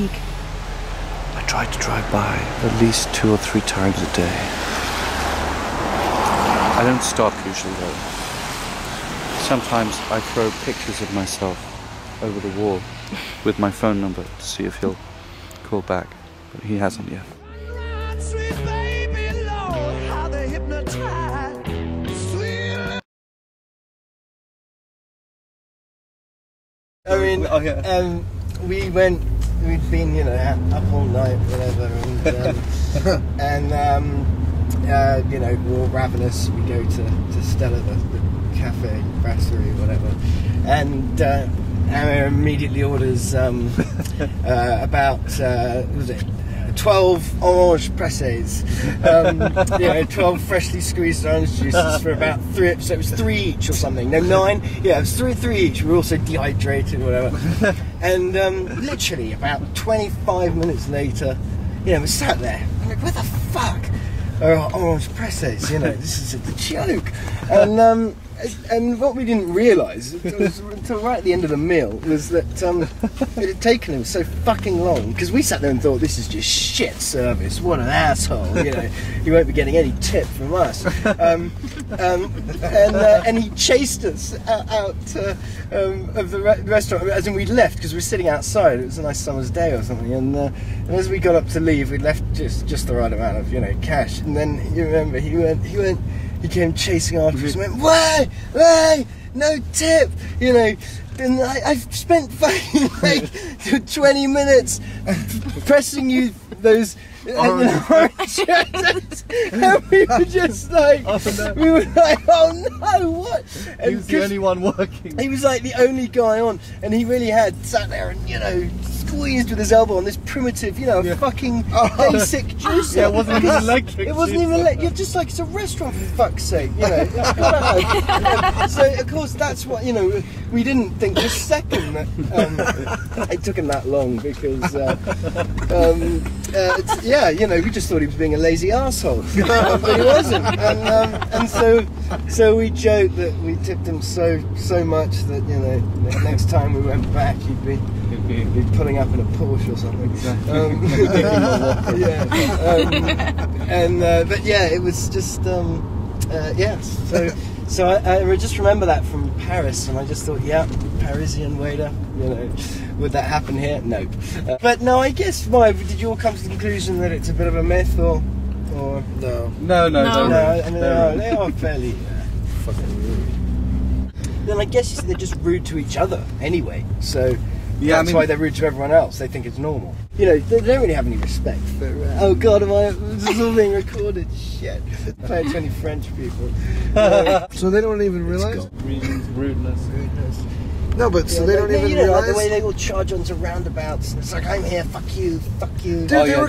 week. I try to drive by at least 2 or 3 times a day. I don't stop usually though. Sometimes I throw pictures of myself over the wall with my phone number to see if he'll call back, but he hasn't yet. I mean, we'd been, you know, up all night, whatever, and you know, we're all ravenous. We go to Stella, the cafe, brasserie, whatever, and Anna immediately orders about was it 12 orange presses, you know, 12 freshly squeezed orange juices for about 3, so it was 3 each or something, no 9, yeah, it was 3 each. We were also dehydrated, whatever, and literally about 25 minutes later, you know, we sat there, I'm like, what the fuck are orange presses, you know, this is a joke, and what we didn't realise until right at the end of the meal was that it had taken him so fucking long, because we sat there and thought, this is just shit service, what an asshole, you know, he won't be getting any tip from us, and he chased us out of the restaurant, as in we'd left because we were sitting outside, it was a nice summer's day or something, and as we got up to leave, we'd left just the right amount of, you know, cash, and then you remember he came chasing after us and went, why, no tip, you know, and I've spent fucking like 20 minutes pressing you those orange and we were just like, we were like, oh no, what? And he was the only one working. He was like the only guy on, and he really had sat there and, you know, squeezed with his elbow on this primitive, you know, fucking basic juicer. Yeah, it wasn't even electric. It wasn't even electric. You're just like, it's a restaurant for fuck's sake, you know. So of course that's what, you know, we didn't think for a second that it took him that long, because yeah, you know, we just thought he was being a lazy arsehole, but he wasn't, and so we joked that we tipped him so much that, you know, next time we went back he'd be pulling up in a Porsche or something. But yeah, it was just yeah. So I just remember that from Paris, and I just thought, yeah, Parisian waiter, you know, would that happen here? Nope. But no, I guess, why did you all come to the conclusion that it's a bit of a myth, or no? No. I mean, they are fairly fucking rude. Then I guess they're just rude to each other anyway. So. Yeah, that's why they're rude to everyone else. They think it's normal. You know, they don't really have any respect for. Oh God, this is all being recorded. Shit. Play it to any French people. So they don't even realize rudeness. No, but so they don't even realize, like the way they all charge onto roundabouts. And it's like, I'm here. Fuck you. Dude, they were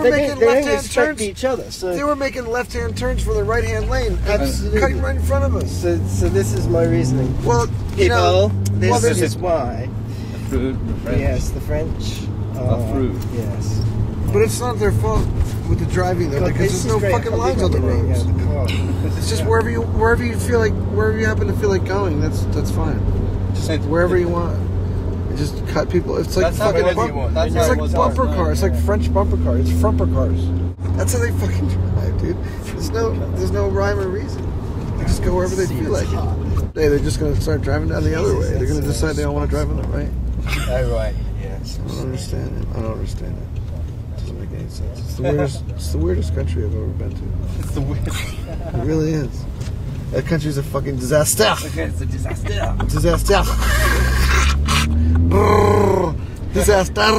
making left-hand turns. Each other. So they were making left-hand turns for the right-hand lane. Absolutely. Cutting right in front of us. So this is my reasoning. Well, this is why. The French. Yes, the French are rude. Yes. But it's not their fault with the driving though, because there's no fucking lines on the roads. It's just wherever you feel like, wherever you happen to feel like going, that's fine. Just wherever you want. You just cut people. It's like fucking bumper cars. It's like French bumper cars. It's frumper cars. That's how they fucking drive, dude. There's no rhyme or reason. They just go wherever they feel like. Hey, they're just gonna start driving down the other way. They're gonna decide they all want to drive on the right. Oh right, yes. I don't understand it. It doesn't make any sense. It's the weirdest country I've ever been to. It's the weirdest. It really is. That country's a fucking disaster. Okay, it's a disaster. Disaster. Disaster.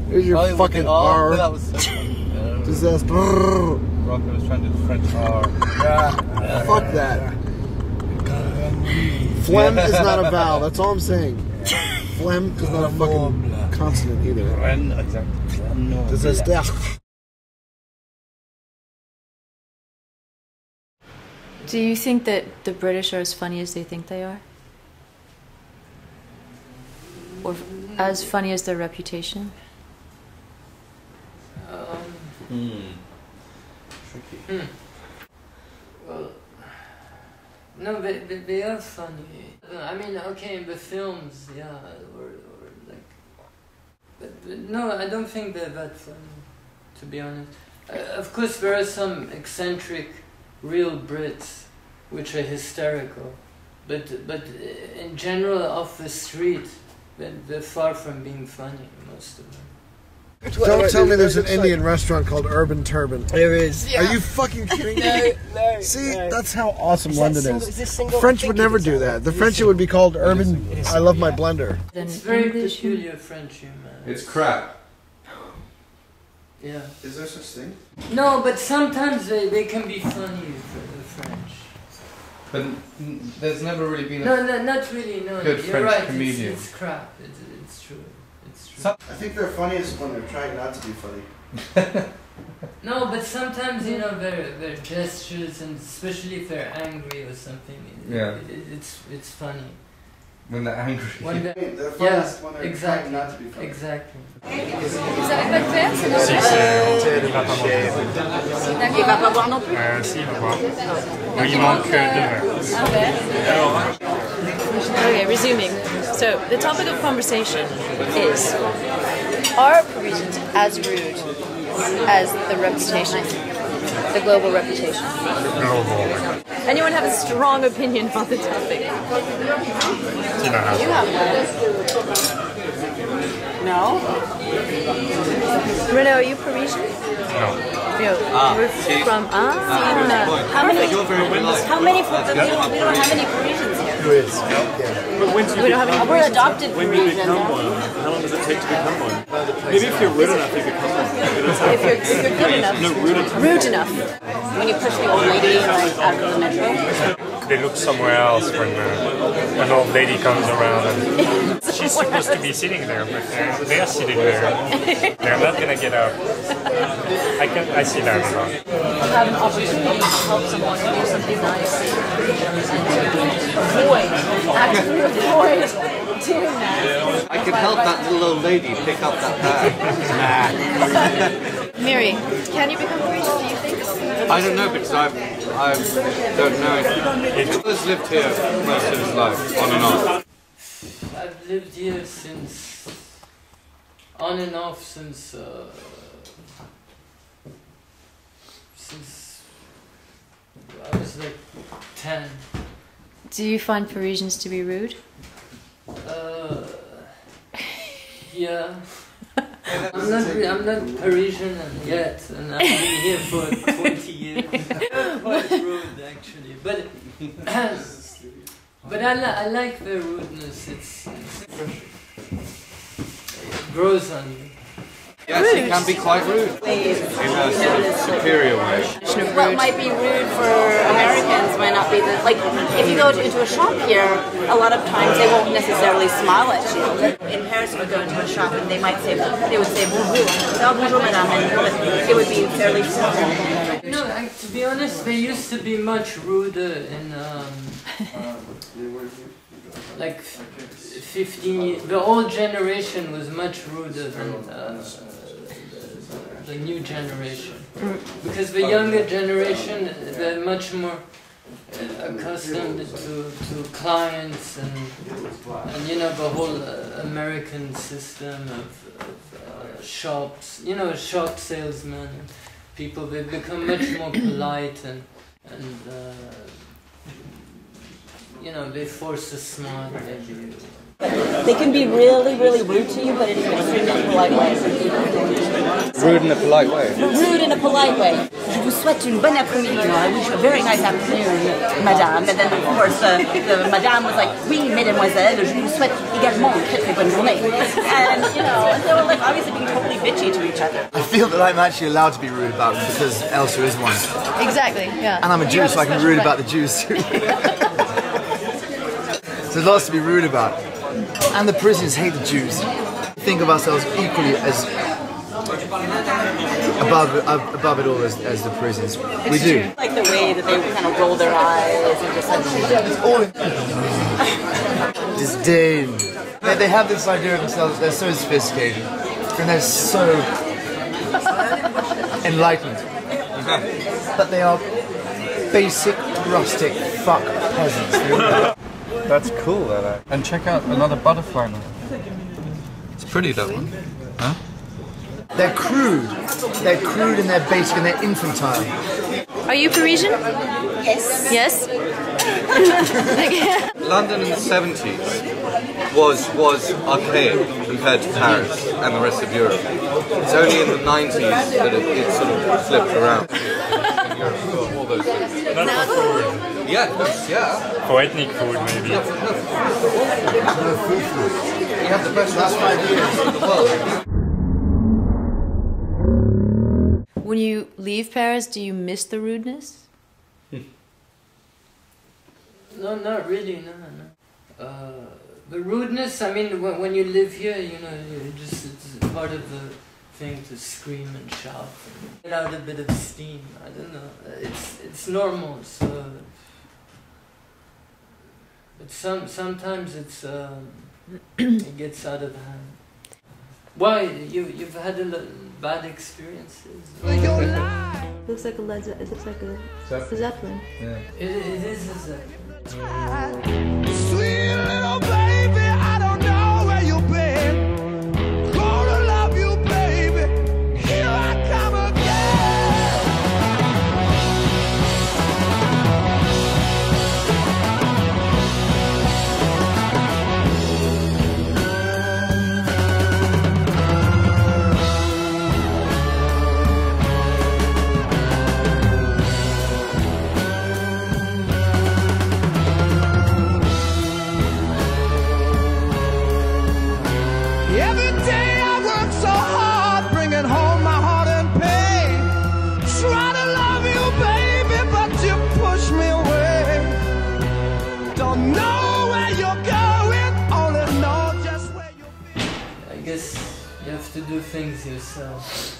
There's your fucking R. That was so funny. Disaster. Rocco was trying to do the French R. Yeah. Fuck that. Phlegm is not a vowel. That's all I'm saying. Phlegm is not a fucking consonant either. Exactly. Disaster. Do you think that the British are as funny as they think they are? Or as funny as their reputation? Tricky. Well, no, they are funny. I mean, okay, in the films, yeah, or like, but No, I don't think they're that funny, to be honest. Of course, there are some eccentric, real Brits which are hysterical, but in general, off the street, they're far from being funny, most of them. Don't tell me there's an Indian restaurant called Urban Turban. There is. Are you fucking kidding me? No. See, that's how awesome London is. French would never do that. The French it would be called Urban. I love my blender. It's very peculiar French humor. It's crap. Yeah. Is there such thing? No, but sometimes they can be funny for the French. But there's never really been No, not really, no. good You're French right, comedian. It's crap. It's true. It's true. I think they're funniest when they're trying not to be funny. No, but sometimes, you know, their gestures, and especially if they're angry or something, it's funny. When they're angry. When they're, They're funniest when they're exactly, trying not to be funny. exactly. Vous n'avez pas de verre, c'est Il va pas boire non plus. Si, il va boire. Il manque 2 verres. Un verre. Okay, resuming. So, the topic of conversation is, are Parisians as rude as the reputation, the global reputation? Global. Anyone have a strong opinion on the topic? Tina has No? Renaud, are you Parisian? No. No. We're from, How many? We don't have any Parisians here. we don't have any. We're adopted Parisians. How long does it take to become one? Maybe if you're rude enough, you become one. If you're good enough. No, Rude enough. When you push the old lady out of the metro. They look somewhere else when an old lady comes around and she's supposed to be sitting there, but they're sitting there. They're not gonna get up. I see that a lot. You have an opportunity to help someone do something nice. Actively avoid doing that. I could help that little old lady pick up that bag. Mary, can you become Parisian, do you think? I don't know because I don't know. He's lived here most of his life, on and off. I've lived here since, on and off since I was like 10. Do you find Parisians to be rude? Yeah. I'm not Parisian yet, and I've been here for 20 years. Quite rude, actually, but I like their rudeness. It grows on you. Yes, he can be quite rude in a sort of superior way. What might be rude for Americans might not be like if you go into a shop here, a lot of times they won't necessarily smile at you. In Paris, you would go into a shop and they would say bonjour, oh, bonjour madame, and it would be fairly formal. You know, to be honest, they used to be much ruder in like 15 years. The old generation was much ruder than the new generation, because the younger generation, they're much more accustomed to clients and you know, the whole American system of shops, you know, shop salesmen, people, they've become much more polite and you know, they force a smile at you. They can be really, really rude to you, but in an extremely polite way. Rude in a polite way? Rude in a polite way. Je vous souhaite une bonne après-midi. I wish you a very nice afternoon, madame. And then, of course, the madame was like, oui, mesdemoiselles, je vous souhaite également une très très bonne journée. And, you know, and they were like obviously being totally bitchy to each other. I feel that I'm actually allowed to be rude about them because Elsa is one. Exactly, yeah. And I'm a Jew, so I can be rude about the Jews too. So there's lots to be rude about. And the Parisians hate the Jews. We think of ourselves equally as above it all as the Parisians. We do. Like the way that they kind of roll their eyes and just like... Disdain. They have this idea of themselves, they're so sophisticated. And they're so enlightened. But they are basic, rustic, fuck peasants. That's cool, that. And check out another butterfly now. It's pretty, that one. Huh? They're crude. They're crude and they're basic and they're infantile. Are you Parisian? Yes. Yes? London in the 70s was archaic compared to Paris and the rest of Europe. It's only in the 90s that it sort of flipped around. In Europe, all those things. Not for food. Yeah, yeah. For ethnic food, maybe. You have the best restaurants in the world. When you leave Paris, do you miss the rudeness? No, not really, no. The rudeness, I mean, when you live here, you know, it's part of the thing to scream and shout and get out a bit of steam. I don't know. It's normal, so... But sometimes it's it gets out of hand. Why? You've had bad experiences? Looks like a it looks like a Zeppelin. Yeah. It is a Zeppelin. Sweet little baby, I don't know where you've been. Gonna love you, baby. Here I come every day I work so hard, bringing home my heart and pain. Try to love you, baby, but you push me away. Don't know where you're going, only know just where you've been. I guess you have to do things yourself.